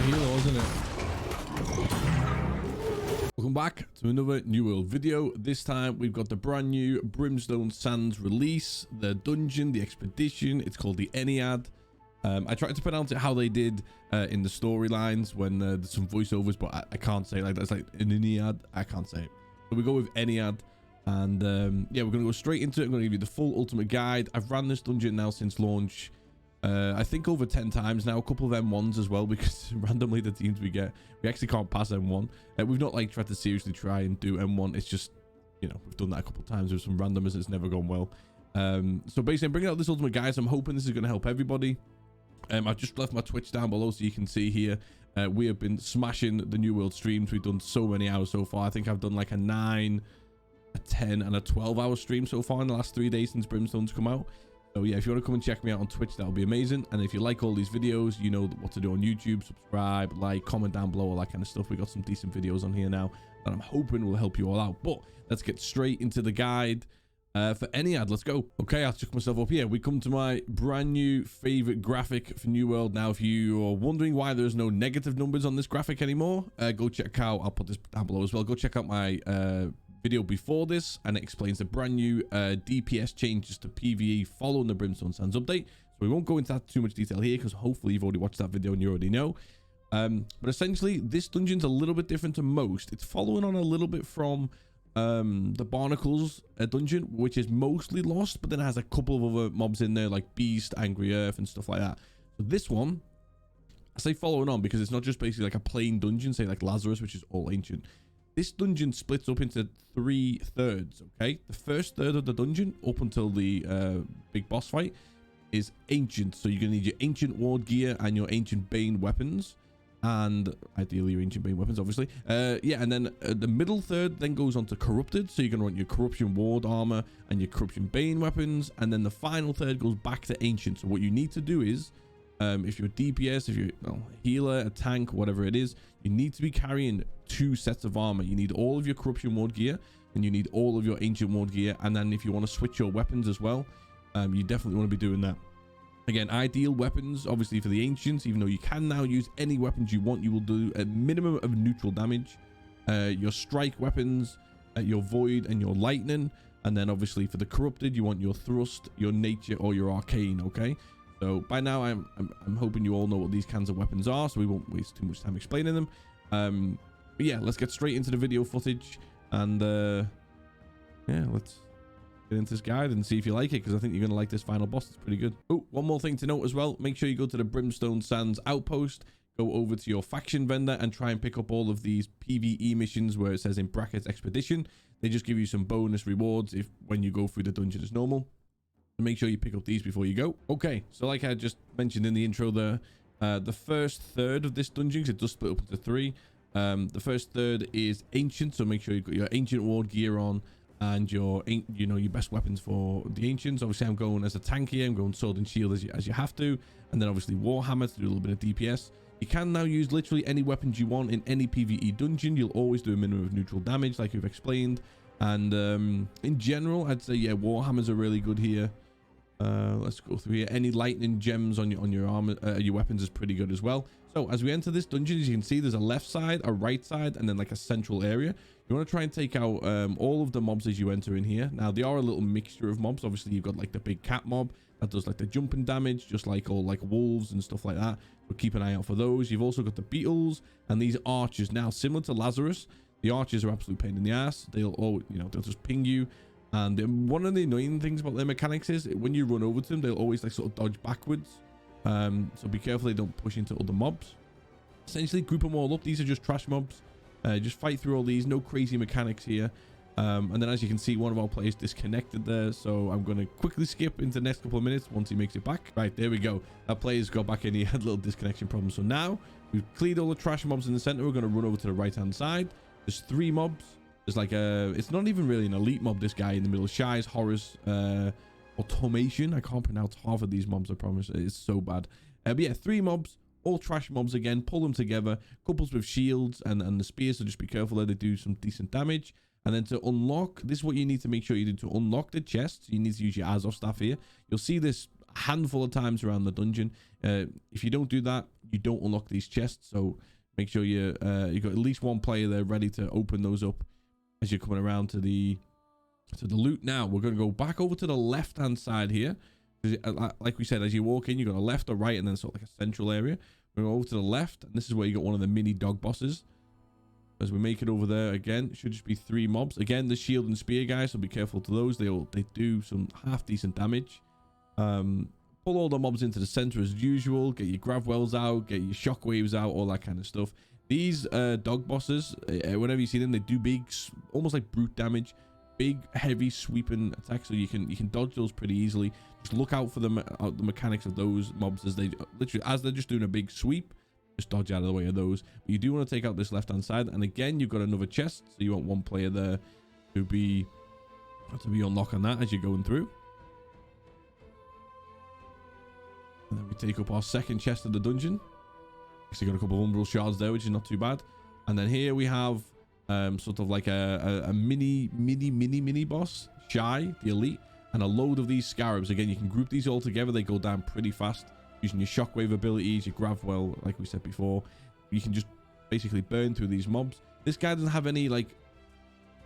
our healer, wasn't it? Welcome back to another New World video. This time we've got the brand new Brimstone Sands release, the dungeon, the expedition. It's called the Ennead. I tried to pronounce it how they did in the storylines when there's some voiceovers, but I can't say it like that. It's like an Ennead. I can't say it. So we go with Ennead. And yeah, we're going to go straight into it. I'm going to give you the full ultimate guide. I've ran this dungeon now since launch. I think over 10 times now, a couple of M1s as well, because randomly the teams we get, we actually can't pass M1. We've not like tried to seriously try and do M1. It's just, you know, we've done that a couple of times with some randomers. It's never gone well. So basically I'm bringing out this ultimate guide. So I'm hoping this is going to help everybody. I've just left my Twitch down below so you can see here. We have been smashing the New World streams. We've done so many hours so far. I think I've done like a 9, a 10 and a 12-hour stream so far in the last 3 days since Brimstone's come out. So yeah, if you want to come and check me out on Twitch, that'll be amazing. And if you like all these videos, you know what to do on YouTube. Subscribe, like, comment down below, all that kind of stuff. We got some decent videos on here now that I'm hoping will help you all out. But let's get straight into the guide for Ennead. Let's go. Okay, I'll chuck myself up here. We come to my brand new favorite graphic for New World. Now, if you are wondering why there's no negative numbers on this graphic anymore, go check out, I'll put this down below as well. Go check out my video before this, and it explains the brand new DPS changes to PvE following the Brimstone Sands update. So we won't go into that too much detail here, because hopefully you've already watched that video and you already know. But essentially, this dungeon's a little bit different to most. It's following on a little bit from the Barnacles dungeon, which is mostly lost, but then it has a couple of other mobs in there like Beast, Angry Earth, and stuff like that. So this one, I say following on because it's not just basically like a plain dungeon, say like Lazarus, which is all ancient. This dungeon splits up into 3 thirds. Okay, the first third of the dungeon up until the big boss fight is ancient, so you're gonna need your ancient ward gear and your ancient bane weapons, and ideally your ancient bane weapons, obviously. Yeah, and then the middle third then goes on to corrupted, so you're gonna want your corruption ward armor and your corruption bane weapons, and then the final third goes back to ancient. So what you need to do is, if you're a DPS, if you're a healer, a tank, whatever it is, you need to be carrying 2 sets of armor. You need all of your corruption ward gear, and you need all of your ancient ward gear. And then if you want to switch your weapons as well, you definitely want to be doing that. Again, ideal weapons, obviously, for the ancients, even though you can now use any weapons you want, you will do a minimum of neutral damage. Your strike weapons, your void, and your lightning. And then obviously for the corrupted, you want your thrust, your nature, or your arcane. Okay. So by now, I'm hoping you all know what these kinds of weapons are, so we won't waste too much time explaining them. But yeah, let's get straight into the video footage, and yeah, let's get into this guide and see if you like it, because I think you're gonna like this final boss. It's pretty good. Oh, one more thing to note as well: make sure you go to the Brimstone Sands outpost, go over to your faction vendor, and try and pick up all of these PvE missions where it says in brackets expedition. They just give you some bonus rewards when you go through the dungeon as normal. Make sure you pick up these before you go. Okay, so like I just mentioned in the intro there, the first third of this dungeon, it does split up into 3. The first third is ancient, so make sure you've got your ancient ward gear on and your your best weapons for the ancients. Obviously I'm going as a tank here. I'm going sword and shield as you have to, and then obviously warhammer to do a little bit of DPS. You can now use literally any weapons you want in any PvE dungeon. You'll always do a minimum of neutral damage, like we've explained. And in general, I'd say yeah, warhammers are really good here. Let's go through here. Any lightning gems on your armor, your weapons is pretty good as well. So as we enter this dungeon, as you can see, there's a left side, a right side, and then like a central area. You want to try and take out all of the mobs as you enter in here. Now they are a little mixture of mobs. Obviously you've got like the big cat mob that does like the jumping damage, just like all like wolves and stuff like that. So keep an eye out for those. You've also got the beetles and these archers. Now similar to Lazarus, the archers are absolute pain in the ass. They'll all, they'll just ping you. And one of the annoying things about their mechanics is when you run over to them, they'll always like sort of dodge backwards. So be careful they don't push into other mobs. Essentially group them all up. These are just trash mobs. Just fight through all these. No crazy mechanics here. And then as you can see, one of our players disconnected there. So I'm going to quickly skip into the next couple of minutes once he makes it back. Right, there we go. Our player's got back in. He had a little disconnection problem. So now we've cleared all the trash mobs in the center. We're going to run over to the right hand side. There's 3 mobs. There's like it's not even really an elite mob, this guy in the middle. Shies, Horrors, Automation. I can't pronounce half of these mobs, I promise. It's so bad. But yeah, 3 mobs, all trash mobs again. Pull them together. Couples with shields and the spears, so just be careful that they do some decent damage. And then to unlock, this is what you need to make sure you do to unlock the chests. You need to use your Azov staff here. You'll see this a handful of times around the dungeon. If you don't do that, you don't unlock these chests. So make sure you got at least one player there ready to open those up as you're coming around to the loot. Now we're going to go back over to the left hand side here. Like we said, as you walk in, you got a left or right, and then sort of like a central area. We're going to go over to the left, and this is where you got one of the mini dog bosses. As we make it over there again, it should just be 3 mobs. Again, the shield and spear guys, so be careful to those. They do some half decent damage. Pull all the mobs into the center as usual. Get your grav wells out, get your shockwaves out, all that kind of stuff. These dog bosses, whenever you see them, they do big, almost like brute damage. Big, heavy, sweeping attacks, so you can dodge those pretty easily. Just look out for the mechanics of those mobs as they literally, as they're just doing a big sweep. Just dodge out of the way of those. But you do want to take out this left hand side, and again you've got another chest, so you want one player there to be unlocking that as you're going through. And then we take up our second chest of the dungeon. Actually got a couple of umbral shards there, which is not too bad. And then here we have sort of like a mini boss, Shy, the elite, and a load of these scarabs. Again, you can group these all together. They go down pretty fast using your shockwave abilities, your grav well, like we said before. You can just basically burn through these mobs. This guy doesn't have any like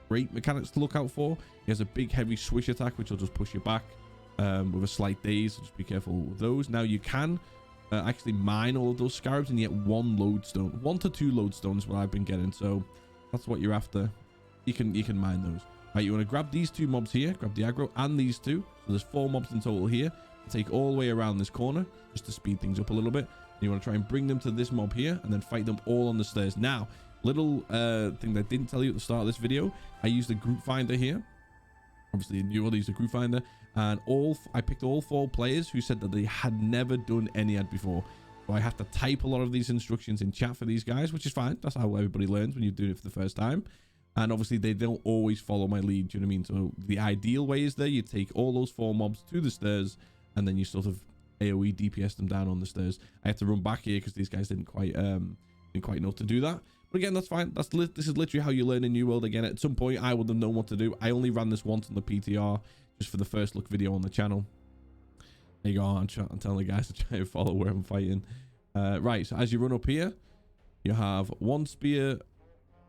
great mechanics to look out for. He has a big heavy swish attack, which will just push you back with a slight daze, so just be careful with those. Now you can actually mine all of those scarabs and you get 1 lodestone, 1 to 2 lodestones, what I've been getting. So that's what you're after. You can mine those. Right, you want to grab these 2 mobs here, grab the aggro and these 2. So there's 4 mobs in total here. Take all the way around this corner just to speed things up a little bit. And you want to try and bring them to this mob here and then fight them all on the stairs. Now, little thing that I didn't tell you at the start of this video, I used the group finder here. Obviously, NewWorld used the group finder, and I picked all 4 players who said that they had never done Ennead before. So I have to type a lot of these instructions in chat for these guys, which is fine. That's how everybody learns when you're doing it for the first time. And obviously, they don't always follow my lead. Do you know what I mean? So the ideal way is there, you take all those 4 mobs to the stairs, and then you sort of AoE DPS them down on the stairs. I have to run back here because these guys didn't quite know to do that. But again, that's fine. This is literally how you learn in NewWorld. Again, at some point, I would have known what to do. I only ran this once on the PTR, just for the first look video on the channel. There you go. I'm telling the guys to try and follow where I'm fighting. Right, so as you run up here, you have 1 spear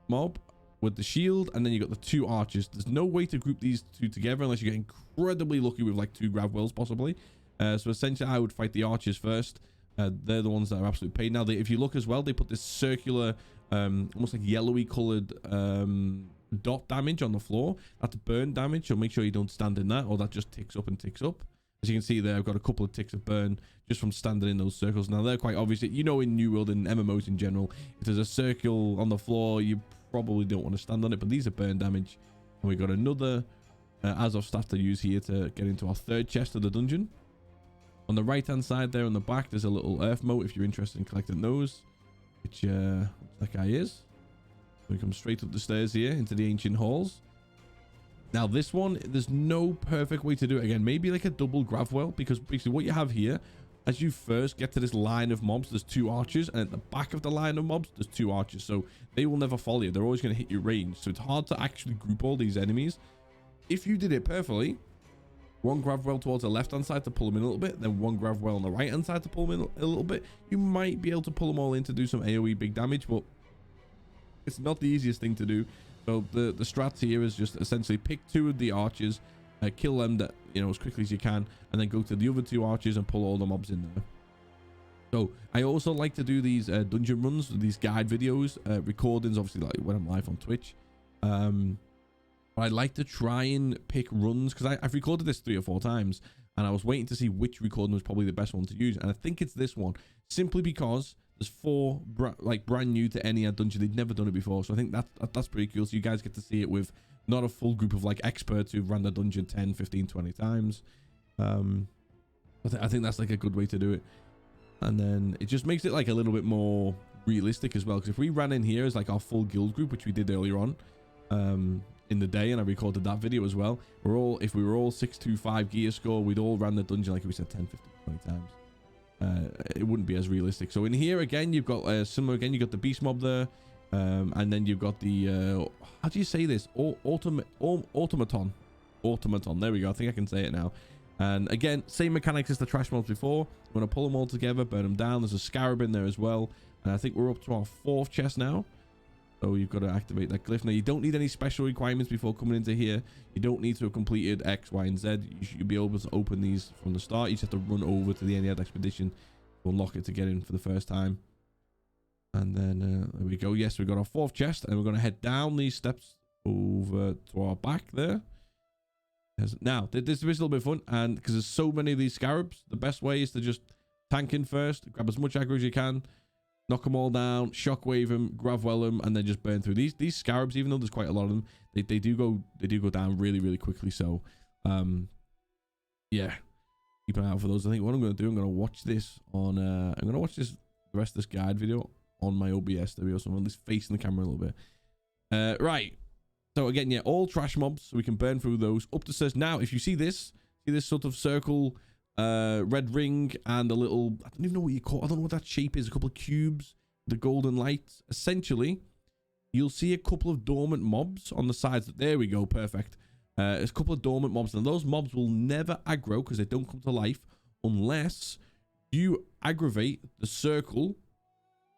mob with the shield, and then you got the 2 archers. There's no way to group these 2 together unless you get incredibly lucky with like 2 grav wells possibly. So essentially I would fight the archers first. They're the ones that are absolute pain. Now if you look as well, they put this circular almost like yellowy colored dot damage on the floor. That's burn damage, so make sure you don't stand in that, or that just ticks up and ticks up. As you can see there, I've got a couple of ticks of burn just from standing in those circles. Now they're quite obvious. You know, in NewWorld and MMOs in general, if there's a circle on the floor, you probably don't want to stand on it, but these are burn damage. And we got another Azov staff to use here to get into our 3rd chest of the dungeon. On the right hand side there on the back, there's a little earth moat if you're interested in collecting those, which that guy is. We come straight up the stairs here into the ancient halls. Now this one, there's no perfect way to do it. Again, maybe like a double grav well, because basically what you have here, as you first get to this line of mobs, there's 2 archers, and at the back of the line of mobs, there's 2 archers. So they will never follow you. They're always going to hit your range. So it's hard to actually group all these enemies. If you did it perfectly, 1 grav well towards the left hand side to pull them in a little bit, then 1 grav well on the right hand side to pull them in a little bit, you might be able to pull them all in to do some AoE big damage, but it's not the easiest thing to do. So the strats here is just essentially pick 2 of the archers, kill them as quickly as you can, and then go to the other 2 archers and pull all the mobs in there. So I also like to do these dungeon runs, these guide videos, recordings, obviously like when I'm live on Twitch. But I like to try and pick runs, because I've recorded this 3 or 4 times, and I was waiting to see which recording was probably the best one to use, and I think it's this one, simply because there's 4 brand new to Ennead dungeon. They'd never done it before, so I think that's pretty cool. So you guys get to see it with not a full group of like experts who've run the dungeon 10, 15, 20 times. I think that's like a good way to do it, and then it just makes it like a little bit more realistic as well, because if we ran in here as like our full guild group, which we did earlier on in the day, and I recorded that video as well, if we were all 625 gear score, we'd all ran the dungeon like we said 10, 15, 20 times. It wouldn't be as realistic. So in here again, you've got similar again, you got the beast mob there, and then you've got the how do you say this, automaton. There we go. I think I can say it now. And again, same mechanics as the trash mobs before. We're going to pull them all together, burn them down. There's a scarab in there as well. And I think we're up to our 4th chest now. So you've got to activate that glyph. Now, you don't need any special requirements before coming into here. You don't need to have completed X, Y, and Z. You should be able to open these from the start. You just have to run over to the Ennead expedition to unlock it to get in for the first time. And then there we go. Yes, we've got our 4th chest. And we're going to head down these steps over to our back there. Now, this is a little bit of fun. And because there's so many of these scarabs, the best way is to just tank in first. Grab as much aggro as you can. Knock them all down, shockwave them, gravwell them, and then just burn through these scarabs. Even though there's quite a lot of them, they do go down really quickly. So, yeah, keep an eye out for those. I think what I'm going to do, I'm going to watch this on. I'm going to watch the rest of this guide video on my OBS. There we go. So I'm at least facing the camera a little bit. Right. So again, yeah, all trash mobs, so we can burn through those up the stairs. Now, if you see this sort of circle. Red ring and a little, I don't even know what you call it. I don't know what that shape is. A couple of cubes, the golden lights. Essentially, you'll see a couple of dormant mobs on the sides. There we go. Perfect. There's a couple of dormant mobs, and those mobs will never aggro because they don't come to life unless you aggravate the circle.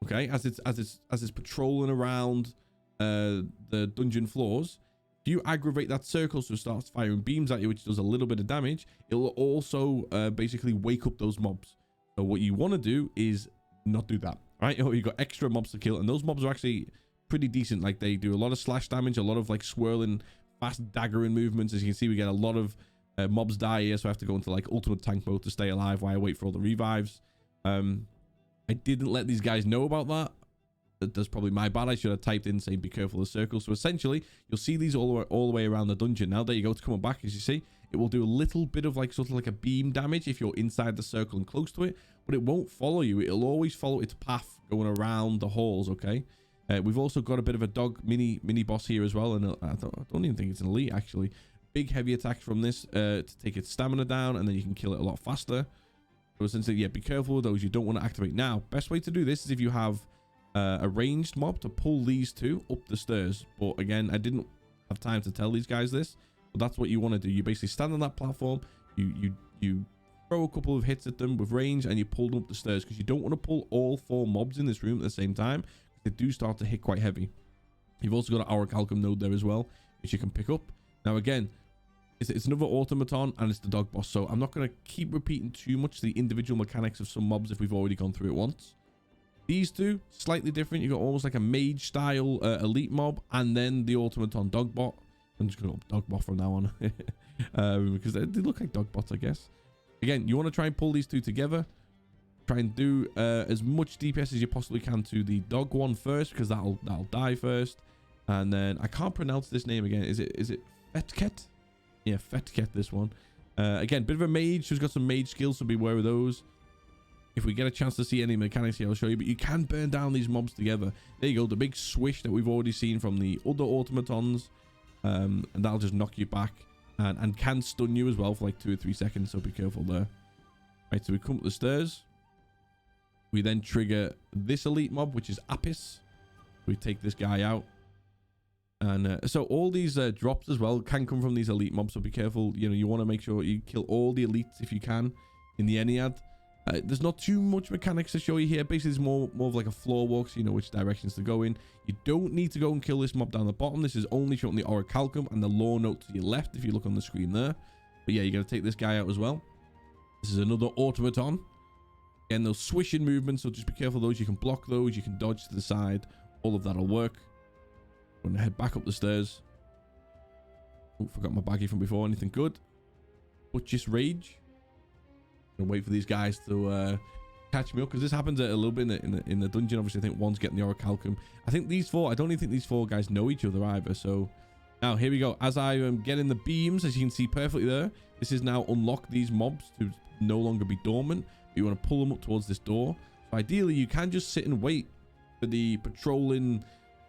Okay, as it's patrolling around the dungeon floors. You aggravate that circle so it starts firing beams at you, which does a little bit of damage. It'll also basically wake up those mobs. So what you want to do is not do that, right? You got extra mobs to kill, and those mobs are actually pretty decent. Like, they do a lot of slash damage, a lot of like swirling, fast daggering movements. As you can see, we get a lot of mobs die here, so I have to go into like ultimate tank mode to stay alive while I wait for all the revives. I didn't let these guys know about that. That's probably my bad. I should have typed in saying be careful of the circle. So essentially, you'll see these all the way around the dungeon. Now, there you go. It's coming back, as you see. It will do a little bit of like sort of like a beam damage if you're inside the circle and close to it, but it won't follow you. It'll always follow its path going around the halls. Okay. We've also got a bit of a dog mini boss here as well, and I don't even think it's an elite actually. Big heavy attacks from this to take its stamina down, and then you can kill it a lot faster. So essentially, yeah, be careful with those. You don't want to activate. Now, best way to do this is if you have a ranged mob to pull these two up the stairs. But again, I didn't have time to tell these guys this, but that's what you want to do. You basically stand on that platform, you throw a couple of hits at them with range, and you pull them up the stairs, because you don't want to pull all 4 mobs in this room at the same time. They do start to hit quite heavy. You've also got an orichalcum node there as well, which you can pick up. Now again, it's another automaton, and it's the dog boss, so I'm not going to keep repeating too much the individual mechanics of some mobs if we've already gone through it once. These two, slightly different. You got almost like a mage style elite mob, and then the automaton dog bot. I'm just going to dog bot from now on because they look like dog bots, I guess. Again, you want to try and pull these two together. Try and do as much DPS as you possibly can to the dog one first, because that'll die first. And then I can't pronounce this name again. Is it Fetket? Yeah, Fetket, this one. Again, bit of a mage who's got some mage skills, so beware of those. If we get a chance to see any mechanics here, I'll show you. But you can burn down these mobs together. There you go. The big swish that we've already seen from the other automatons. And that'll just knock you back. And can stun you as well for like 2 or 3 seconds. So be careful there. Right, so we come up the stairs. We then trigger this elite mob, which is Apis. We take this guy out. And so all these drops as well can come from these elite mobs. So be careful. You know, you want to make sure you kill all the elites if you can in the Ennead. There's not too much mechanics to show you here. Basically, it's more of like a floor walk, so you know which directions to go in. You don't need to go and kill this mob down the bottom. This is only showing the orichalcum and the lore note to your left if you look on the screen there. But yeah, you got to take this guy out as well. This is another automaton. And those swishing movements, so just be careful of those. You can block those. You can dodge to the side. All of that will work. I'm going to head back up the stairs. Oh, forgot my baggie from before. Anything good? Butch's Rage. And wait for these guys to catch me up, because this happens a little bit in the dungeon. Obviously, I think one's getting the orichalcum. I think these 4, I don't even think these 4 guys know each other either. So now here we go. As I am getting the beams, as you can see perfectly there, this is now unlock these mobs to no longer be dormant. You want to pull them up towards this door. So ideally, you can just sit and wait for the patrolling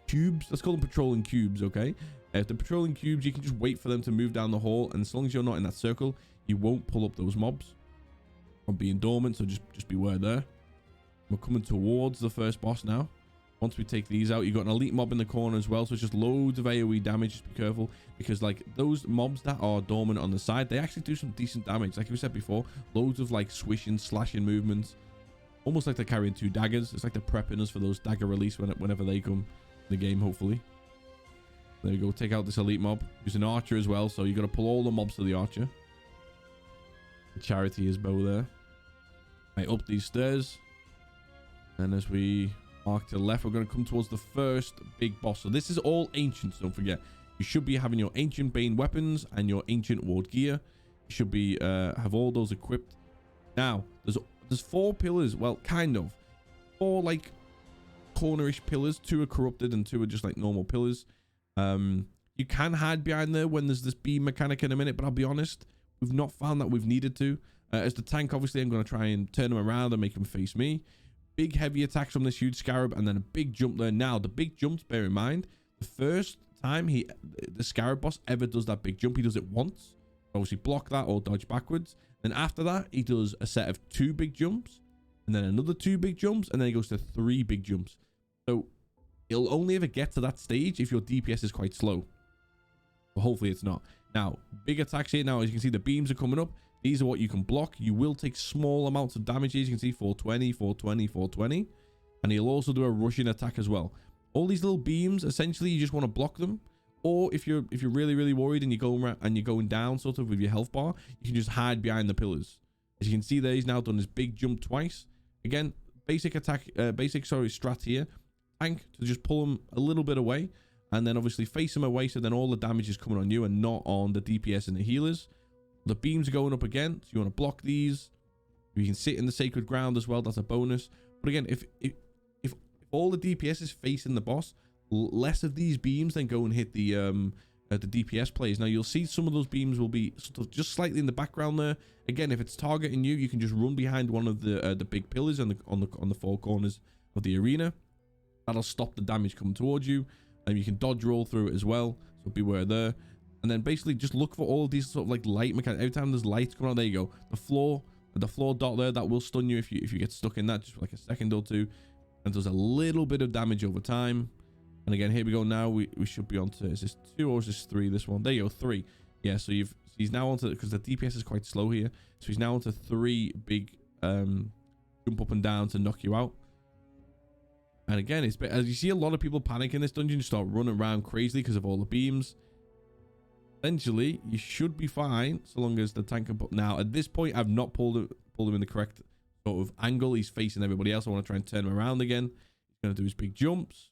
cubes. Let's call them patrolling cubes, okay? If the patrolling cubes, you can just wait for them to move down the hall, and as long as you're not in that circle, you won't pull up those mobs from being dormant. So just beware there. We're coming towards the first boss now. Once we take these out, you got an elite mob in the corner as well, so it's just loads of AoE damage. Just be careful, because like those mobs that are dormant on the side, they actually do some decent damage. Like we said before, loads of like swishing, slashing movements, almost like they're carrying 2 daggers. It's like they're prepping us for those dagger release whenever they come in the game, hopefully. There we go. Take out this elite mob. Use an archer as well, so you got to pull all the mobs to the archer. The charity is bow there. Right, up these stairs, and as we arc to the left, we're going to come towards the first big boss. So this is all ancients, don't forget. You should be having your ancient bane weapons and your ancient ward gear. You should be have all those equipped. Now there's 4 pillars, well, kind of 4 like cornerish pillars. 2 are corrupted and 2 are just like normal pillars. You can hide behind there when there's this beam mechanic in a minute, but I'll be honest, we've not found that we've needed to. As the tank, obviously, I'm going to try and turn him around and make him face me. Big heavy attacks from this huge scarab, and then a big jump there. Now the big jumps, bear in mind, the first time the scarab boss ever does that big jump, he does it once. Obviously block that or dodge backwards. Then after that, he does a set of 2 big jumps, and then another 2 big jumps, and then he goes to 3 big jumps. So it'll only ever get to that stage if your DPS is quite slow, but hopefully it's not. Now big attacks here. Now as you can see, the beams are coming up. These are what you can block. You will take small amounts of damage. As you can see, 420, 420, 420. And he'll also do a rushing attack as well. All these little beams, essentially, you just want to block them. Or if you're really, really worried and you're going down sort of with your health bar, you can just hide behind the pillars. As you can see there, he's now done his big jump twice. Again, basic strat here. Tank to just pull him a little bit away. And then obviously face him away, so then all the damage is coming on you and not on the DPS and the healers. The beams are going up again, so you want to block these. You can sit in the sacred ground as well. That's a bonus. But again, if all the DPS is facing the boss, less of these beams then go and hit the DPS players. Now you'll see some of those beams will be sort of just slightly in the background there. Again, if it's targeting you, you can just run behind one of the big pillars on the 4 corners of the arena. That'll stop the damage coming towards you, and you can dodge roll through it as well. So beware there. And then basically just look for all of these sort of like light mechanics. Every time there's lights coming on, there you go. The floor dot there, that will stun you if you get stuck in that just for like a second or 2. And does a little bit of damage over time. And again, here we go. Now we should be on to, is this 2 or is this 3? This one. There you go, 3. Yeah, so he's now onto, because the DPS is quite slow here. So he's now onto 3 big jump up and down to knock you out. And again, it's as you see a lot of people panic in this dungeon, start running around crazily because of all the beams. Essentially, you should be fine so long as the tank can put. Now, at this point, I've not pulled him in the correct sort of angle. He's facing everybody else. I want to try and turn him around again. He's going to do his big jumps.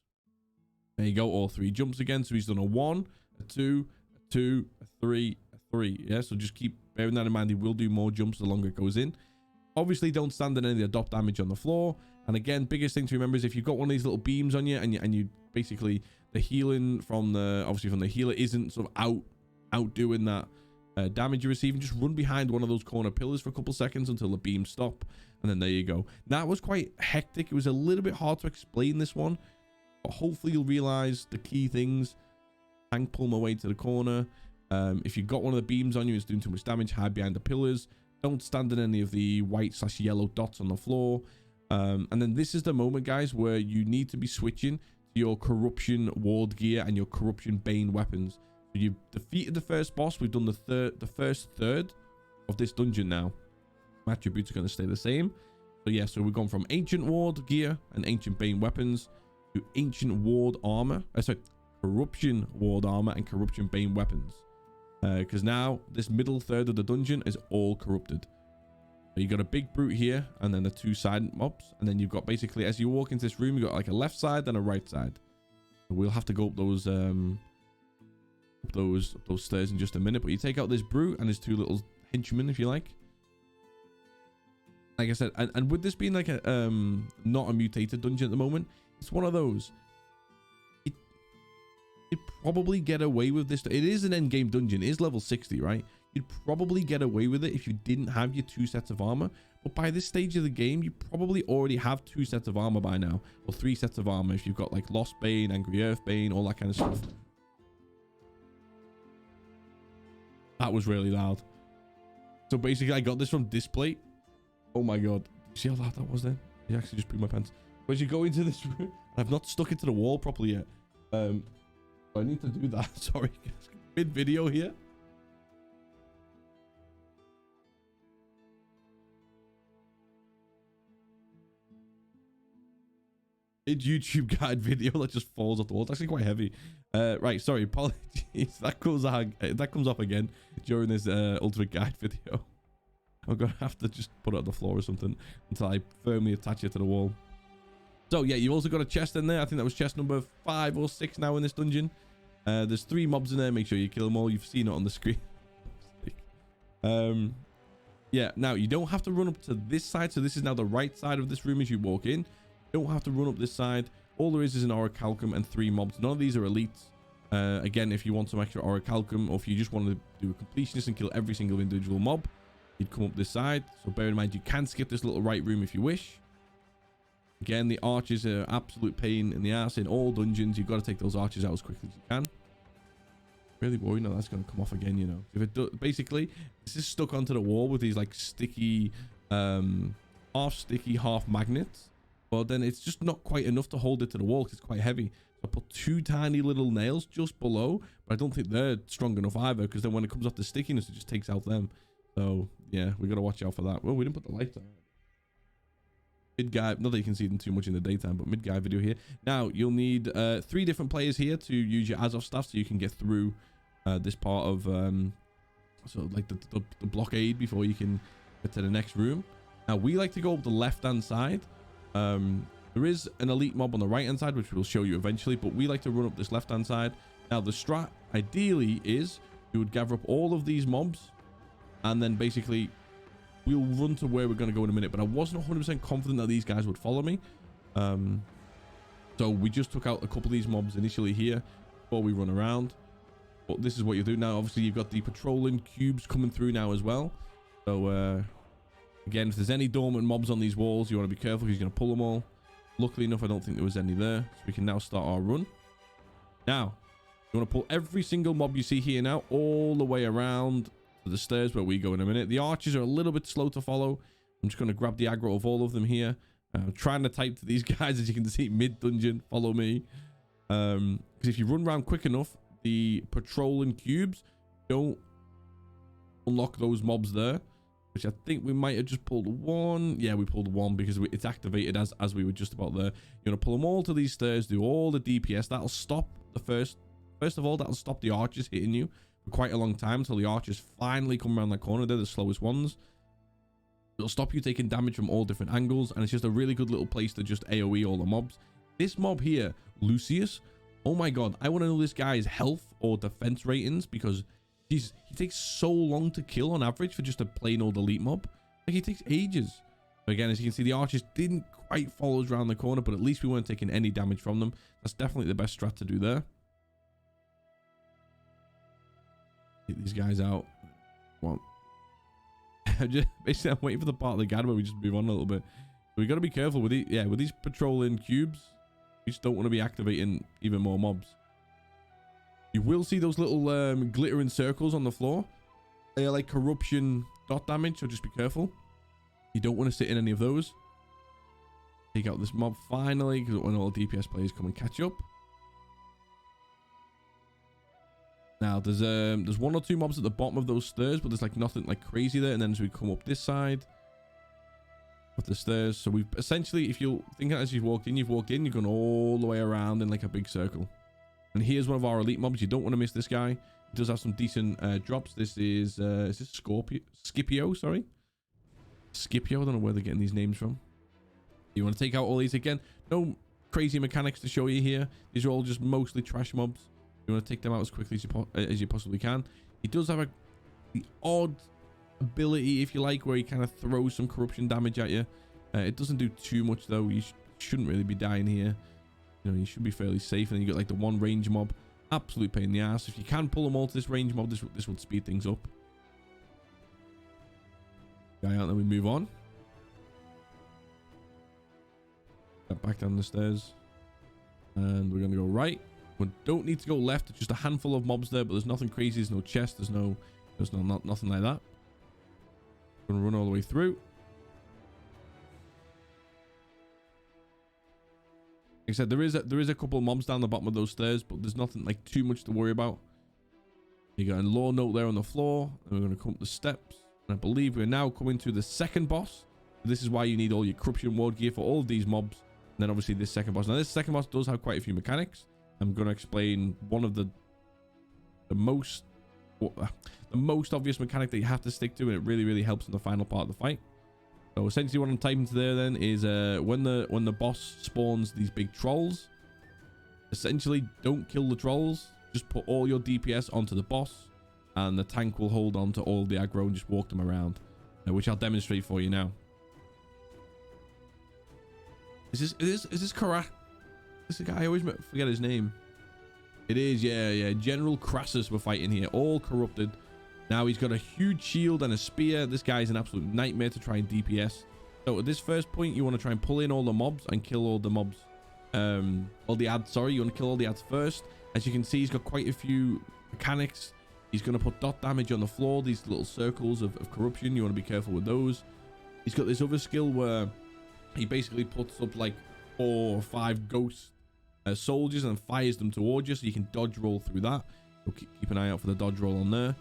There you go, all 3 jumps again. So he's done a 1, a 2, a 2, a 3, a 3. Yeah, so just keep bearing that in mind. He will do more jumps the longer it goes in. Obviously, don't stand in any of the adopt damage on the floor. And again, biggest thing to remember is if you've got one of these little beams on you and you basically the healing from the healer isn't sort of outdoing that damage you're receiving, just run behind one of those corner pillars for a couple seconds until the beams stop, and then there you go. Now, it was quite hectic. It was a little bit hard to explain this one, but hopefully you'll realize the key things. Tank, pull my way to the corner. If you've got one of the beams on you, it's doing too much damage, hide behind the pillars. Don't stand in any of the white/yellow dots on the floor. And then this is the moment, guys, where you need to be switching to your corruption ward gear and your corruption bane weapons. So you've defeated the first boss. We've done the first third of this dungeon now. Attributes are going to stay the same. So yeah, so we've gone from ancient ward gear and ancient bane weapons to ancient ward armor. Corruption ward armor and corruption bane weapons. Because now this middle third of the dungeon is all corrupted. So you got a big brute here, and then the 2 side mobs, and then you've got basically, as you walk into this room, you got like a left side and a right side. So we'll have to go up those stairs in just a minute. But you take out this brute and his 2 little henchmen, if you like. Like I said, and with this being like a not a mutated dungeon at the moment, it's one of those. You'd probably get away with this. It is an end game dungeon. It is level 60, right? You'd probably get away with it if you didn't have your 2 sets of armor. But by this stage of the game, you probably already have 2 sets of armor by now, or 3 sets of armor if you've got like Lost Bane, Angry Earth Bane, all that kind of stuff. That was really loud. So basically, I got this from Display. Oh my god, see how loud that was then? It actually just blew my pants. As you go into this room, I've not stuck it to the wall properly yet. I need to do that. Sorry, mid video here. YouTube guide video that just falls off the wall. It's actually quite heavy. Right, sorry, apologies. That comes up again during this ultimate guide video. I'm gonna have to just put it on the floor or something until I firmly attach it to the wall. So yeah, you've also got a chest in there. I think that was chest number 5 or 6 now in this dungeon. There's 3 mobs in there. Make sure you kill them all. You've seen it on the screen. Yeah, now you don't have to run up to this side. So this is now the right side of this room as you walk in. You don't have to run up this side. All there is an orichalcum and 3 mobs. None of these are elites. Again, if you want some extra orichalcum, or if you just want to do a completionist and kill every single individual mob, you'd come up this side. So bear in mind, you can skip this little right room if you wish. Again, the archers are absolute pain in the ass in all dungeons. You've got to take those archers out as quickly as you can. Really worried now that's going to come off again, you know. If it do, basically, this is stuck onto the wall with these like sticky, half sticky, half magnets. But then it's just not quite enough to hold it to the wall because it's quite heavy. So I put 2 tiny little nails just below, but I don't think they're strong enough either, because then when it comes off the stickiness, it just takes out them. So yeah, we got to watch out for that. Well, we didn't put the lights on. Mid guy, not that you can see them too much in the daytime, but mid guy video here. Now you'll need 3 different players here to use your Azov staff, so you can get through this part of sort of like the blockade before you can get to the next room. Now we like to go up the left hand side. There is an elite mob on the right hand side, which we'll show you eventually, but we like to run up this left hand side. Now the strat ideally is you would gather up all of these mobs, and then basically we'll run to where we're going to go in a minute. But I wasn't 100% confident that these guys would follow me, so we just took out a couple of these mobs initially here before we run around. But this is what you do now. Obviously you've got the patrolling cubes coming through now as well. So again, if there's any dormant mobs on these walls, you want to be careful because you're going to pull them all. Luckily enough, I don't think there was any there. So we can now start our run. Now, you want to pull every single mob you see here now all the way around to the stairs where we go in a minute. The archers are a little bit slow to follow. I'm just going to grab the aggro of all of them here. I'm trying to type to these guys, as you can see, mid-dungeon. Follow me. Because if you run around quick enough, the patrolling cubes don't unlock those mobs there. Which I think we might have just pulled 1. Yeah, we pulled 1 because it's activated as we were just about there. You're going to pull them all to these stairs, do all the DPS. That'll stop the first of all, that'll stop the archers hitting you for quite a long time until the archers finally come around that corner. They're the slowest ones. It'll stop you taking damage from all different angles, and it's just a really good little place to just AoE all the mobs. This mob here, Lucius, oh my god, I want to know this guy's health or defense ratings, because he takes so long to kill on average for just a plain old elite mob. Like, he takes ages. But again, as you can see, the archers didn't quite follow us around the corner, but at least we weren't taking any damage from them. That's definitely the best strat to do there. Get these guys out. Come on. Basically, I'm waiting for the part of the guide where we just move on a little bit. So we got to be careful with these patrolling cubes. We just don't want to be activating even more mobs. You will see those little glittering circles on the floor. They are like corruption dot damage, so just be careful. You don't want to sit in any of those. Take out this mob finally, because when all DPS players come and catch up. Now there's 1 or 2 mobs at the bottom of those stairs, but there's like nothing like crazy there. And then as we come up this side of the stairs, so we've essentially, if you think as you've walked in, you've gone all the way around in like a big circle. And here's one of our elite mobs. You don't want to miss this guy. He does have some decent drops. This is this Scipio, sorry. Scipio, I don't know where they're getting these names from. You want to take out all these again. No crazy mechanics to show you here. These are all just mostly trash mobs. You want to take them out as quickly as you possibly can. He does have the odd ability, if you like, where he kind of throws some corruption damage at you. It doesn't do too much though. You shouldn't really be dying here. You know, you should be fairly safe. And then you got like the 1 range mob. Absolute pain in the ass. If you can pull them all to this range mob, this would speed things up. Guy out, then we move on. Back down the stairs. And we're going to go right. We don't need to go left. There's just a handful of mobs there, but there's nothing crazy. There's no chest. There's nothing like that. We're going to run all the way through. I said, there is a couple of mobs down the bottom of those stairs, but there's nothing like too much to worry about. You got a lore note there on the floor, and we're going to come up the steps. And I believe we're now coming to the second boss. This is why you need all your corruption ward gear for all of these mobs. And then obviously this second boss. Now this second boss does have quite a few mechanics. I'm going to explain one of the most obvious mechanic that you have to stick to, and it really helps in the final part of the fight. So essentially what I'm typing to there then is when the boss spawns these big trolls, essentially don't kill the trolls, just put all your DPS onto the boss, and the tank will hold on to all the aggro and just walk them around, which I'll demonstrate for you now. Is this correct? This guy, I always forget his name. It is, yeah. General Crassus we're fighting here, all corrupted. Now he's got a huge shield and a spear. This guy's an absolute nightmare to try and DPS. So at this first point, you want to try and pull in all the mobs and kill all the mobs. All the ads, sorry. You want to kill all the ads first. As you can see, he's got quite a few mechanics. He's going to put dot damage on the floor, these little circles of corruption. You want to be careful with those. He's got this other skill where he basically puts up like 4 or 5 ghost soldiers and fires them towards you, so you can dodge roll through that. So keep an eye out for the dodge roll on there.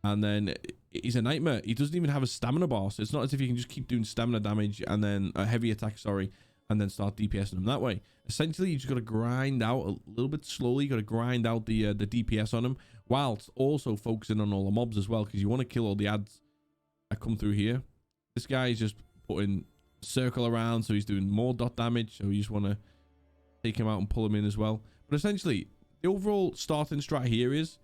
And then he's a nightmare. He doesn't even have a stamina bar, so it's not as if you can just keep doing stamina damage and then a heavy attack, sorry, and then start DPSing him that way. Essentially, you just got to grind out a little bit slowly. You got to grind out the DPS on him, whilst also focusing on all the mobs as well, because you want to kill all the ads that come through here. This guy is just putting a circle around, so he's doing more dot damage. So you just want to take him out and pull him in as well. But essentially, the overall starting strat here is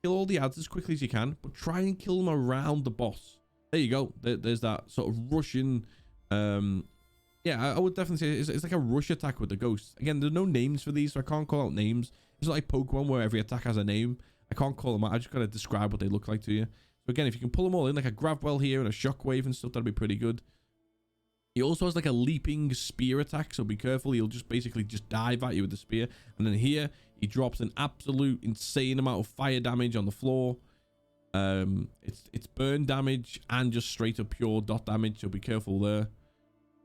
kill all the ads as quickly as you can, but try and kill them around the boss. There you go. There's that sort of Russian. Yeah, I would definitely say it's like a rush attack with the ghosts. Again, there's no names for these, so I can't call out names. It's not like Pokemon where every attack has a name. I can't call them out. I just got to describe what they look like to you. So again, if you can pull them all in, like a grab well here and a shockwave and stuff, that'd be pretty good. He also has like a leaping spear attack, so be careful. He'll just basically just dive at you with the spear. And then here, he drops an absolute insane amount of fire damage on the floor. It's burn damage and just straight up pure dot damage, so be careful there.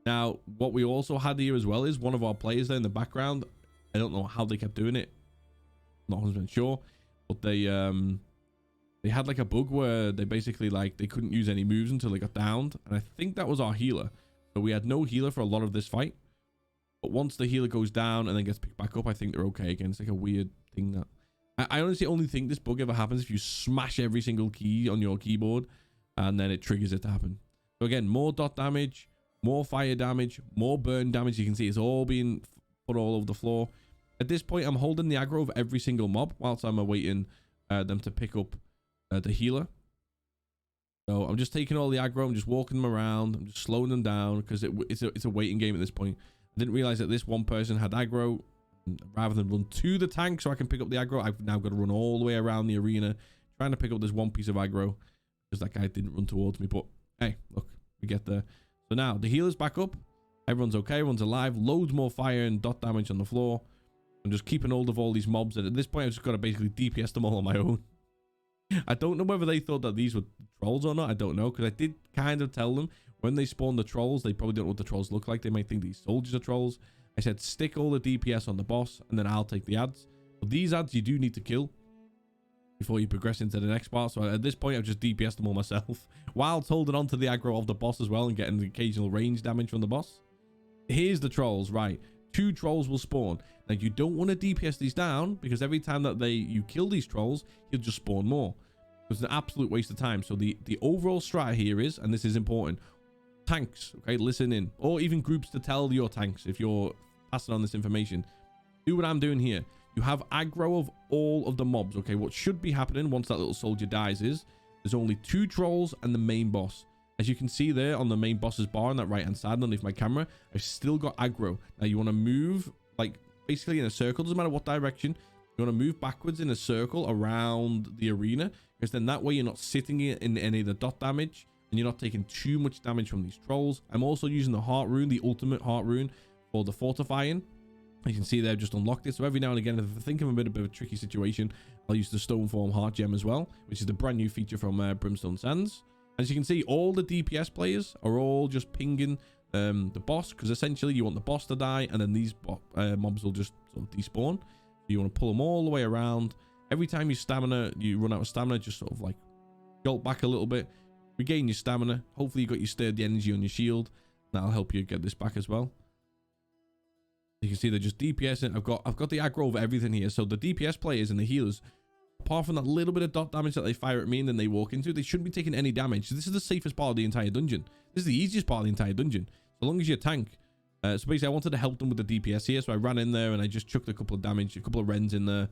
Now, what we also had here as well is one of our players there in the background. I don't know how they kept doing it. Not 100% sure. But they had like a bug where they basically like they couldn't use any moves until they got downed. And I think that was our healer. So we had no healer for a lot of this fight. But once the healer goes down and then gets picked back up, I think they're okay again. It's like a weird thing that... I honestly only think this bug ever happens if you smash every single key on your keyboard and then it triggers it to happen. So again, more dot damage, more fire damage, more burn damage. You can see it's all being put all over the floor. At this point, I'm holding the aggro of every single mob whilst I'm awaiting them to pick up the healer. So I'm just taking all the aggro. I'm just walking them around. I'm just slowing them down because it's a waiting game at this point. I didn't realize that this one person had aggro. Rather than run to the tank so I can pick up the aggro, I've now got to run all the way around the arena trying to pick up this one piece of aggro because that guy didn't run towards me. But hey, look, we get there. So now the healer's back up. Everyone's okay. Everyone's alive. Loads more fire and dot damage on the floor. I'm just keeping hold of all these mobs. And at this point, I've just got to basically DPS them all on my own. I don't know whether they thought that these were trolls or not. I don't know, because I did kind of tell them when they spawn the trolls, they probably don't know what the trolls look like. They might think these soldiers are trolls. I said, stick all the DPS on the boss, and then I'll take the ads. But these ads, you do need to kill before you progress into the next part. So at this point, I've just DPS'd them all myself, whilst holding on to the aggro of the boss as well and getting the occasional range damage from the boss. Here's the trolls, right? 2 trolls will spawn. Now, you don't want to DPS these down, because every time that you kill these trolls, he'll just spawn more. It's an absolute waste of time. So the overall strat here is, and this is important, tanks, okay, listen in, or even groups to tell your tanks if you're passing on this information. Do what I'm doing here. You have aggro of all of the mobs, okay? What should be happening once that little soldier dies is there's only 2 trolls and the main boss. As you can see there on the main boss's bar on that right hand side underneath my camera, I've still got aggro. Now you want to move like basically in a circle, doesn't matter what direction. You want to move backwards in a circle around the arena, because then that way you're not sitting in any of the dot damage and you're not taking too much damage from these trolls. I'm also using the heart rune, the ultimate heart rune, for the fortifying. You can see there, I've just unlocked it. So every now and again, if I think of a bit of a tricky situation, I'll use the stone form heart gem as well, which is the brand new feature from Brimstone Sands. As you can see, all the DPS players are all just pinging the boss, because essentially you want the boss to die, and then these mobs will just sort of despawn. So you want to pull them all the way around. Every time you run out of stamina, just sort of like jolt back a little bit, regain your stamina. Hopefully you got your sturdy energy on your shield. That'll help you get this back as well. You can see they're just DPSing. I've got the aggro over everything here. So the DPS players and the healers, apart from that little bit of dot damage that they fire at me and then they walk into, they shouldn't be taking any damage. So this is the safest part of the entire dungeon. This is the easiest part of the entire dungeon, so long as you're tank. So basically I wanted to help them with the DPS here, so I ran in there and I just chucked a couple of damage, a couple of rends in there,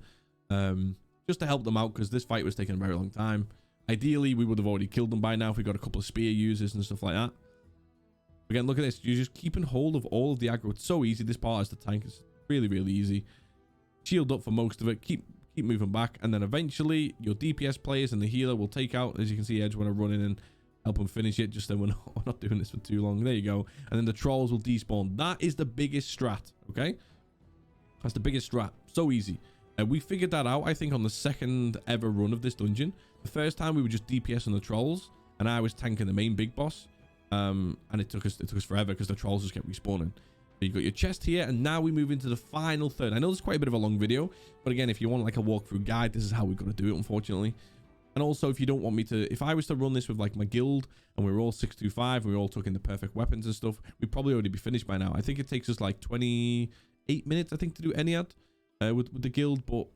just to help them out, because this fight was taking a very long time. Ideally we would have already killed them by now if we got a couple of spear users and stuff like that. Again, look at this. You're just keeping hold of all of the aggro. It's so easy. This part as the tank is really, really easy. Shield up for most of it. Keep moving back. And then eventually your DPS players and the healer will take out. As you can see, Edge want to run in and help them finish it. Just then we're not doing this for too long. There you go. And then the trolls will despawn. That is the biggest strat. Okay? That's the biggest strat. So easy. We figured that out, I think, on the second ever run of this dungeon. The first time we were just DPS on the trolls, and I was tanking the main big boss. And it took us forever because the trolls just kept respawning. So you got your chest here, and now we move into the final third. I know this is quite a bit of a long video, but again, if you want like a walkthrough guide, this is how we've got to do it, unfortunately. And also, if you don't want me to, if I was to run this with like my guild and we were all 625 and we all took in the perfect weapons and stuff, we'd probably already be finished by now. I think it takes us like 28 minutes, I think, to do Ennead with the guild, but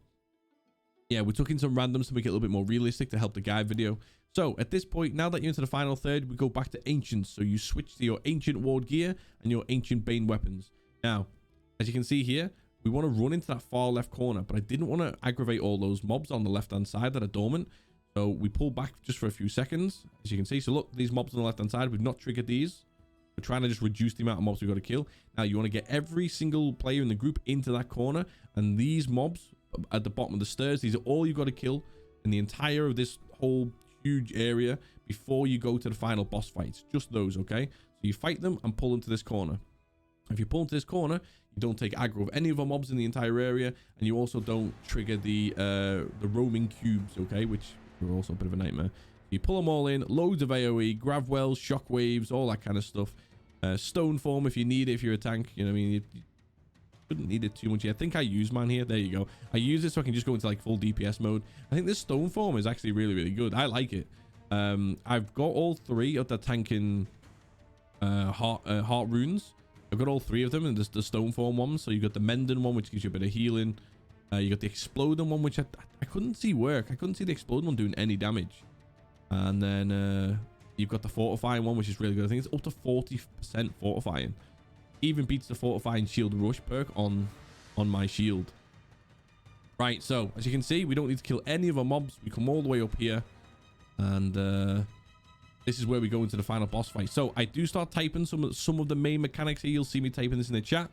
yeah, we took in some randoms to make it a little bit more realistic to help the guide video. So at this point, now that you're into the final third, we go back to ancients. So you switch to your ancient ward gear and your ancient bane weapons. Now, as you can see here, we want to run into that far left corner, but I didn't want to aggravate all those mobs on the left hand side that are dormant. So we pull back just for a few seconds, as you can see. So look, these mobs on the left hand side, we've not triggered these. We're trying to just reduce the amount of mobs we've got to kill. Now you want to get every single player in the group into that corner, and these mobs at the bottom of the stairs, these are all you've got to kill in the entire of this whole huge area before you go to the final boss fights. Just those, okay? So you fight them and pull them to this corner. If you pull into this corner, you don't take aggro of any other mobs in the entire area, and you also don't trigger the roaming cubes, okay, which are also a bit of a nightmare. You pull them all in, loads of AoE, grav wells, shockwaves, all that kind of stuff. Stone form if you need it, if you're a tank, you know what I mean? You shouldn't need it too much. I think I use mine here. There you go. I use it so I can just go into like full DPS mode. I think this stone form is actually really, really good. I like it. I've got all three of the tanking heart runes. I've got all three of them, and there's the stone form one. So you got the mending one, which gives you a bit of healing. You got the exploding one, which I couldn't see work. I couldn't see the exploding one doing any damage. And then you've got the fortifying one, which is really good. I think it's up to 40% fortifying. Even beats the fortifying shield rush perk on my shield. Right, so as you can see, we don't need to kill any of our mobs. We come all the way up here, and this is where we go into the final boss fight. So I do start typing some of the main mechanics here. You'll see me typing this in the chat,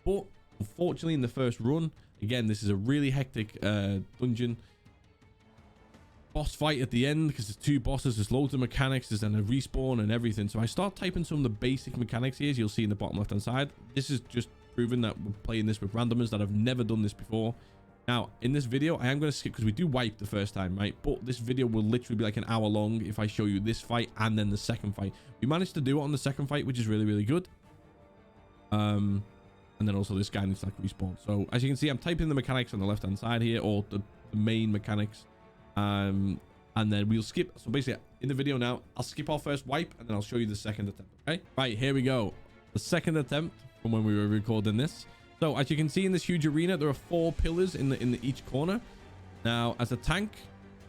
but unfortunately in the first run, again, this is a really hectic dungeon boss fight at the end, because there's two bosses, there's loads of mechanics, there's then a respawn and everything. So I start typing some of the basic mechanics here, as you'll see in the bottom left hand side. This is just proving that we're playing this with randomers that have never done this before. Now in this video I am going to skip, because we do wipe the first time, right? But this video will literally be like an hour long if I show you this fight and then the second fight. We managed to do it on the second fight, which is really, really good. And then also this guy needs to like respawn. So as you can see, I'm typing the mechanics on the left hand side here, or the main mechanics. And then we'll skip. So basically in the video now, I'll skip our first wipe and then I'll show you the second attempt. Okay, right, here we go. The second attempt from when we were recording this. So as you can see in this huge arena, there are 4 pillars in each corner. Now as a tank,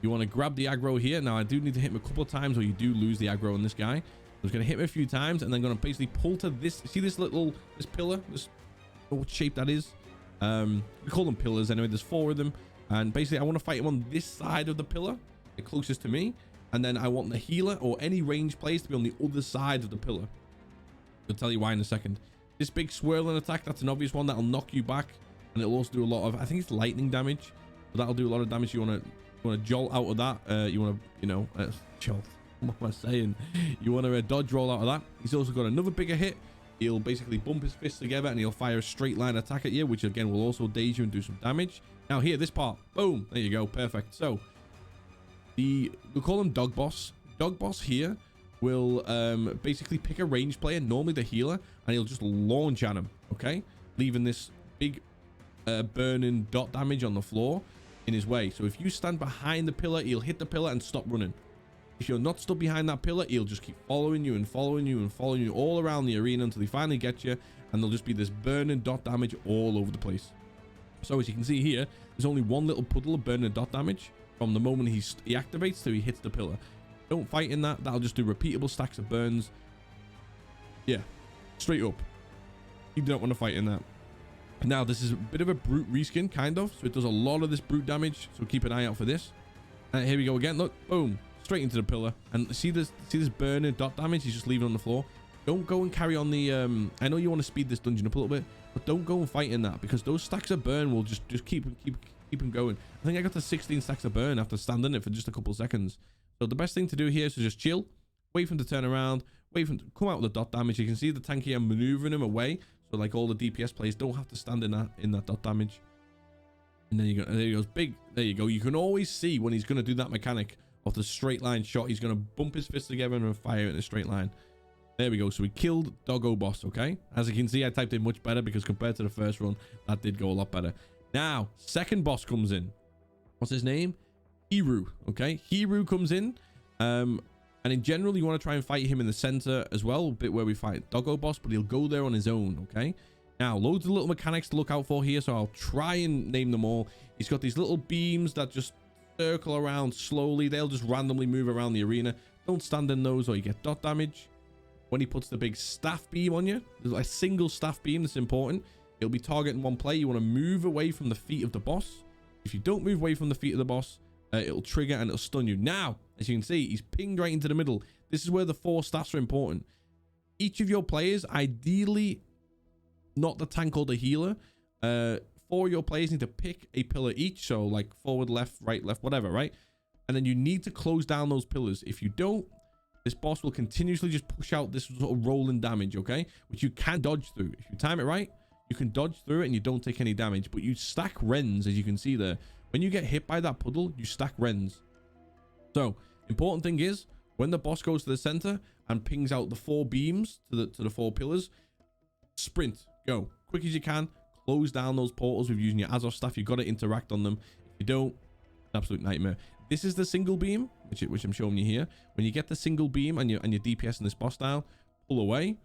you want to grab the aggro here. Now I do need to hit him a couple of times, or you do lose the aggro on this guy. I'm just going to hit him a few times and then going to basically pull to this. See this pillar, this, what shape that is? We call them pillars anyway. There's 4 of them. And basically, I want to fight him on this side of the pillar, the closest to me. And then I want the healer or any range players to be on the other side of the pillar. I'll tell you why in a second. This big swirling attack, that's an obvious one. That'll knock you back. And it'll also do a lot of, I think it's lightning damage. But that'll do a lot of damage. You want to jolt out of that. You want to, you know, jolt. What am I saying? You want to dodge roll out of that. He's also got another bigger hit. He'll basically bump his fists together and he'll fire a straight line attack at you, which again will also daze you and do some damage. Now here, this part, boom, there you go, perfect. So we call him dog boss. dog boss here will basically pick a ranged player, normally the healer, and he'll just launch at him, okay? Leaving this big burning dot damage on the floor in his way. So if you stand behind the pillar, he'll hit the pillar and stop running. If you're not stuck behind that pillar, he'll just keep following you and following you and following you all around the arena until he finally gets you, and there'll just be this burning dot damage all over the place. So as you can see here, there's only one little puddle of burning dot damage from the moment he activates till he hits the pillar. Don't fight in that. That'll just do repeatable stacks of burns. Yeah, straight up. You don't want to fight in that. Now, this is a bit of a brute reskin, kind of. So it does a lot of this brute damage. So keep an eye out for this. And here we go again. Look, boom, straight into the pillar. And see this burning dot damage? He's just leaving on the floor. Don't go and carry on the... I know you want to speed this dungeon up a little bit, but don't go and fight in that, because those stacks of burn will just keep them going. I think I got to 16 stacks of burn after standing it for just a couple of seconds. So the best thing to do here is to just chill, wait for him to turn around, wait for him to come out with the dot damage. You can see the tank here maneuvering him away, so like all the DPS players don't have to stand in that dot damage. And then there he goes, big. There you go. You can always see when he's going to do that mechanic of the straight line shot. He's going to bump his fists together and fire in a straight line. There we go. So we killed Doggo Boss, okay? As you can see, I typed in much better because compared to the first run, that did go a lot better. Now, second boss comes in. What's his name? Hiru, okay? Hiru comes in. And in general, you want to try and fight him in the center as well, a bit where we fight Doggo Boss, but he'll go there on his own, okay? Now, loads of little mechanics to look out for here, so I'll try and name them all. He's got these little beams that just circle around slowly. They'll just randomly move around the arena. Don't stand in those or you get dot damage. When he puts the big staff beam on you, there's a single staff beam that's important. It'll be targeting one player. You want to move away from the feet of the boss. If you don't move away from the feet of the boss, it'll trigger and it'll stun you. Now, as you can see, he's pinged right into the middle. This is where the 4 staffs are important. Each of your players, ideally, not the tank or the healer, 4 of your players need to pick a pillar each. So like forward, left, whatever, right? And then you need to close down those pillars. If you don't, this boss will continuously just push out this sort of rolling damage, okay? Which you can dodge through. If you time it right, you can dodge through it and you don't take any damage. But you stack rends, as you can see there. When you get hit by that puddle, you stack rends. So, important thing is, when the boss goes to the center and pings out the 4 beams to the 4 pillars, sprint, go. Quick as you can, close down those portals with using your Azov staff. You've got to interact on them. If you don't, absolute nightmare. This is the single beam, which I'm showing you here. When you get the single beam and you're DPSing this boss down, pull away,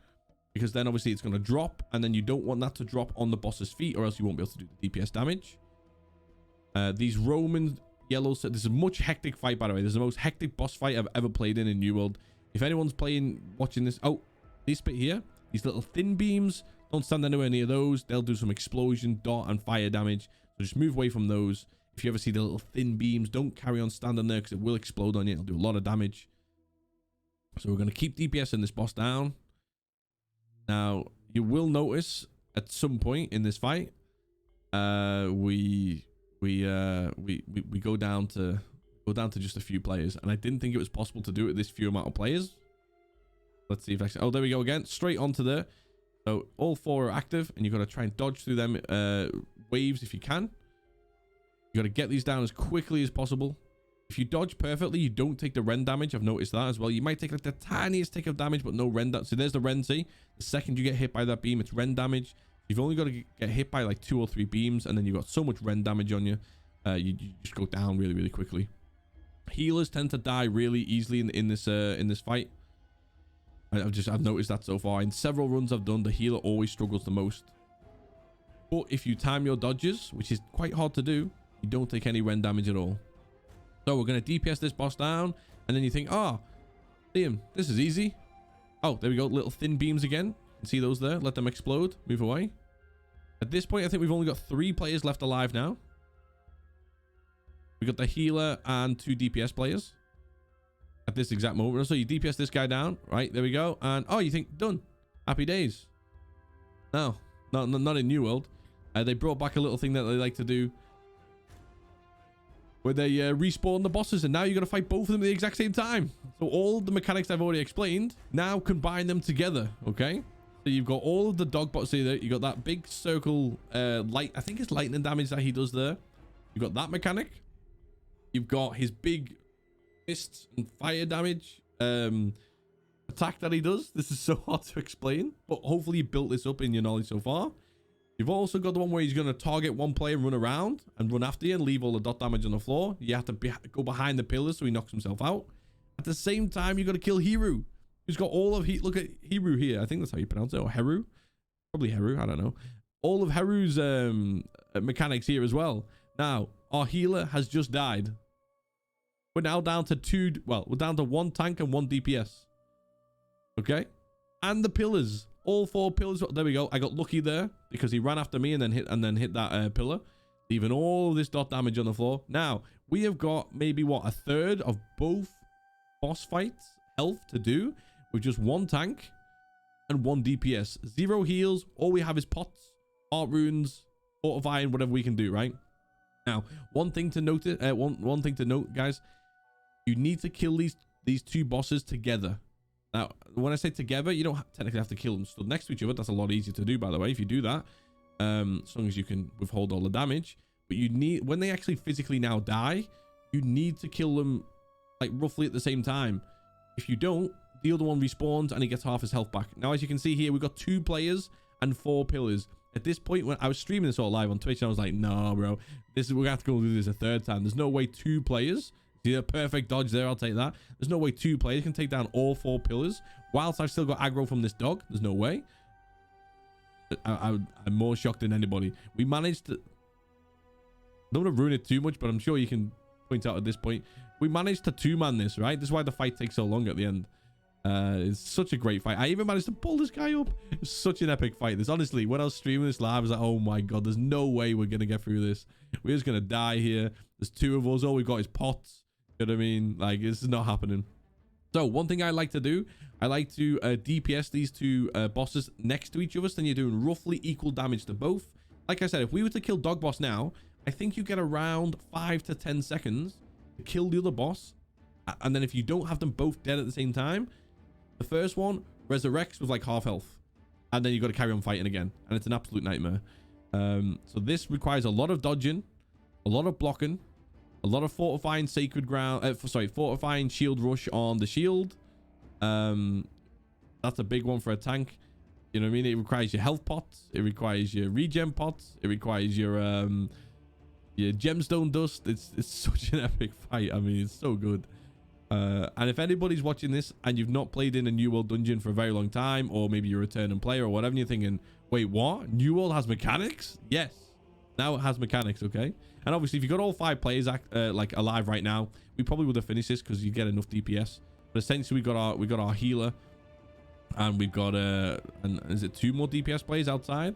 because then obviously it's going to drop, and then you don't want that to drop on the boss's feet, or else you won't be able to do the DPS damage. These Roman yellows. This is a much hectic fight, by the way. This is the most hectic boss fight I've ever played in NewWorld. If anyone's watching this, oh, this bit here, these little thin beams, don't stand anywhere near those. They'll do some explosion, dot, and fire damage. So just move away from those. If you ever see the little thin beams, don't carry on standing there because it will explode on you. It'll do a lot of damage. So we're going to keep DPSing this boss down. Now, you will notice at some point in this fight, we go down to just a few players, and I didn't think it was possible to do it with this few amount of players. Let's see if I can. Oh, there we go again. Straight onto there. So all 4 are active, and you've got to try and dodge through them waves if you can. You got to get these down as quickly as possible. If you dodge perfectly, you don't take the rend damage. I've noticed that as well. You might take like the tiniest tick of damage, but no rend. So there's the rend. See, the second you get hit by that beam, it's rend damage. You've only got to get hit by like 2 or 3 beams, and then you've got so much rend damage on you. You just go down really, really quickly. Healers tend to die really easily in this fight. I've noticed that so far. In several runs I've done, the healer always struggles the most. But if you time your dodges, which is quite hard to do, you don't take any rend damage at all. So we're going to DPS this boss down, and then you think, oh, Liam, this is easy. Oh, there we go. Little thin beams again. You can see those there. Let them explode. Move away. At this point, I think we've only got 3 players left alive now. We got the healer and 2 DPS players at this exact moment. So you DPS this guy down, right? There we go. And oh, you think done? Happy days. No, not in NewWorld. They brought back a little thing that they like to do, where they respawn the bosses, and now you're gonna fight both of them at the exact same time. So all the mechanics I've already explained, now combine them together. Okay. So you've got all of the dog bots. See there, you got that big circle light. I think it's lightning damage that he does there. You've got that mechanic. You've got his big mist and fire damage attack that he does. This is so hard to explain, but hopefully you built this up in your knowledge so far. You've also got the one where he's going to target one player and run around and run after you and leave all the dot damage on the floor. You have to go behind the pillars so he knocks himself out. At the same time, you got to kill Hiru, who's got all of look at Hiru here. I think that's how you pronounce it, or Heru. Probably Heru, I don't know. All of Heru's mechanics here as well. Now, our healer has just died. We're now down to we're down to 1 tank and 1 DPS. Okay? And the pillars. All 4 pillars. There we go. I got lucky there because he ran after me and then hit that pillar, leaving all of this dot damage on the floor. Now, we have got maybe, what, a third of both boss fights health to do with just 1 tank and 1 DPS. 0 heals. All we have is pots, art runes, fortifying, whatever we can do, right? Now, one thing to note, guys, you need to kill these 2 bosses together. Now, when I say together, you don't technically have to kill them stood next to each other. That's a lot easier to do, by the way, if you do that. As long as you can withhold all the damage. But you need, when they actually physically now die, you need to kill them like roughly at the same time. If you don't, the other one respawns and he gets half his health back. Now, as you can see here, we've got 2 players and 4 pillars. At this point, when I was streaming this all live on Twitch, I was like, no, bro, we're gonna have to go do this a 3rd time. There's no way 2 players. See a perfect dodge there, I'll take that. There's no way 2 players can take down all 4 pillars whilst I've still got aggro from this dog. There's no way. I'm more shocked than anybody. We managed to... I don't want to ruin it too much, but I'm sure you can point out at this point. We managed to 2-man this, right? This is why the fight takes so long at the end. It's such a great fight. I even managed to pull this guy up. It's such an epic fight. This, honestly, when I was streaming this live, I was like, oh my god, there's no way we're going to get through this. We're just going to die here. There's 2 of us. All we've got is pots. You know what I mean? Like, this is not happening. So, one thing I like to do, I like to DPS these 2 bosses next to each other, so then you're doing roughly equal damage to both. Like I said, if we were to kill Dog Boss now, I think you get around 5 to 10 seconds to kill the other boss. And then if you don't have them both dead at the same time, the first one resurrects with like half health. And then you got to carry on fighting again. And it's an absolute nightmare. So this requires a lot of dodging, a lot of blocking, a lot of fortifying sacred ground, fortifying shield rush on the shield. That's a big one for a tank. You know what I mean? It requires your health pots. It requires your regen pots. It requires your gemstone dust. It's such an epic fight. I mean, it's so good. And if anybody's watching this and you've not played in a New World dungeon for a very long time, or maybe you're a returning player or whatever, and you're thinking, wait, what? New World has mechanics? Yes. Now it has mechanics, okay? And obviously, if you got all 5 players like alive right now, we probably would have finished this because you get enough DPS. But essentially, we got our healer, and we've got and is it 2 more DPS players outside?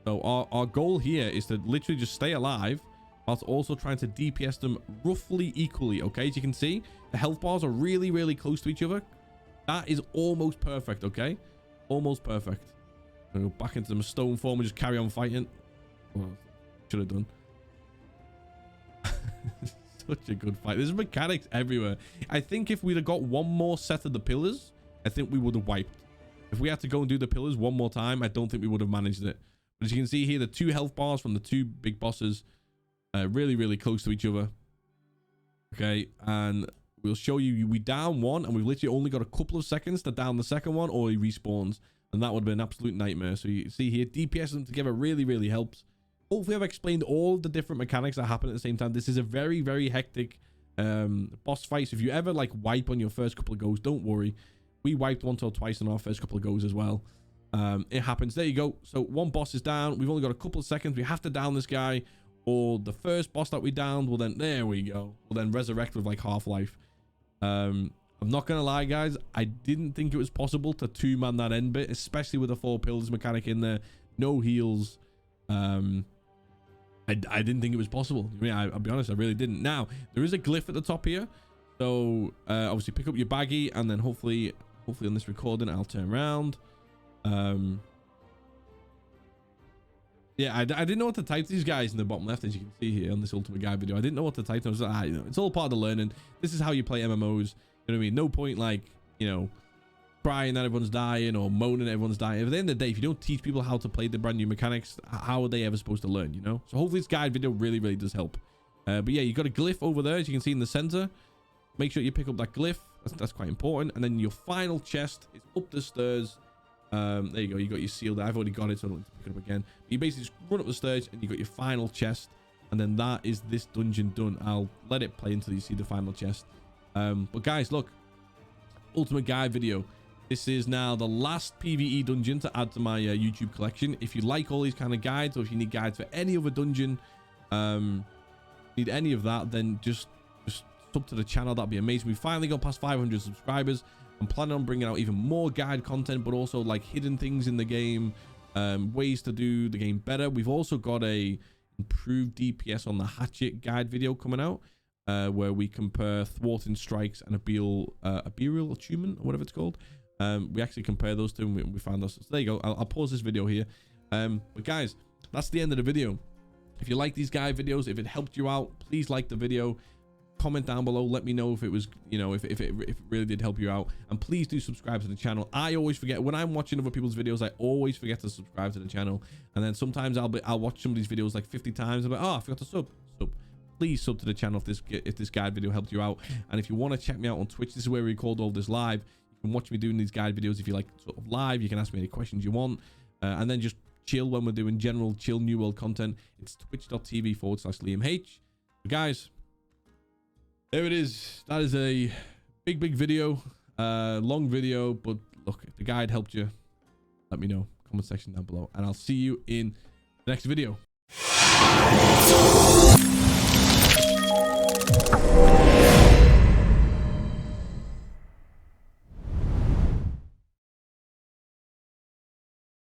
So our goal here is to literally just stay alive, whilst also trying to DPS them roughly equally. Okay, as you can see, the health bars are really, really close to each other. That is almost perfect. Okay, almost perfect. I'm gonna go back into the stone form and just carry on fighting. Well, should have done. Such a good fight. There's mechanics everywhere. I think if we'd have got 1 more set of the pillars, I think we would have wiped. If we had to go and do the pillars 1 more time, I don't think we would have managed it. But as you can see here, the 2 health bars from the 2 big bosses, really, really close to each other. Okay, and we'll show you, we down 1, and we've literally only got a couple of seconds to down the second one, or he respawns, and that would have been an absolute nightmare. So you see here, DPS them together really, really helps. Hopefully I've explained all the different mechanics that happen at the same time. This is a very, very hectic boss fight. So if you ever like wipe on your first couple of goes, don't worry. We wiped once or twice on our first couple of goes as well. It happens. There you go. So 1 boss is down. We've only got a couple of seconds. We have to down this guy, or the first boss that we downed will then, there we go, will then resurrect with like half life. I'm not gonna lie, guys, I didn't think it was possible to 2-man that end bit, especially with the 4 pillars mechanic in there, no heals. I didn't think it was possible. I mean, I'll be honest, I really didn't. Now, there is a glyph at the top here. So, obviously, pick up your baggie, and then hopefully on this recording, I'll turn around. Yeah, I didn't know what to type to these guys in the bottom left, as you can see here on this Ultimate Guide video. I didn't know what to type to them. I was like, you know, it's all part of the learning. This is how you play MMOs. You know what I mean? No point, like, you know, crying that everyone's dying or moaning that everyone's dying. At the end of the day, if you don't teach people how to play the brand new mechanics, how are they ever supposed to learn, you know? So hopefully this guide video really, really does help. But yeah, you got a glyph over there, as you can see in the center. make sure you pick up that glyph. That's quite important. And then your final chest is up the stairs. There you go. You got your seal there. I've already got it, so I don't need to pick it up again. But you basically just run up the stairs and you got your final chest. And then that is this dungeon done. I'll let it play until you see the final chest. But guys, look. Ultimate guide video. This is now the last PvE dungeon to add to my YouTube collection. If you like all these kind of guides, or if you need guides for any other dungeon, need any of that, then just sub to the channel. That'd be amazing. We finally got past 500 subscribers. I'm planning on bringing out even more guide content, but also like hidden things in the game, ways to do the game better. We've also got a improved DPS on the hatchet guide video coming out, where we compare thwarting strikes and a burial achievement, or whatever it's called. We actually compare those two, and we found those. So there you go. I'll pause this video here. But guys, that's the end of the video. If you like these guide videos, if it helped you out, please like the video. Comment down below. Let me know if it was, you know, if it really did help you out. And please do subscribe to the channel. I always forget when I'm watching other people's videos. I always forget to subscribe to the channel. And then sometimes I'll watch some of these videos like 50 times. I'm like, oh, I forgot to sub. Please sub to the channel if this guide video helped you out. And if you want to check me out on Twitch, this is where we record all this live. You can watch me doing these guide videos if you like sort of live. You can ask me any questions you want, and then just chill when we're doing general chill New World content. It's twitch.tv/LiamH. But guys, there it is. That is a big video, long video, but look, if the guide helped you, let me know. Comment section down below, and I'll see you in the next video.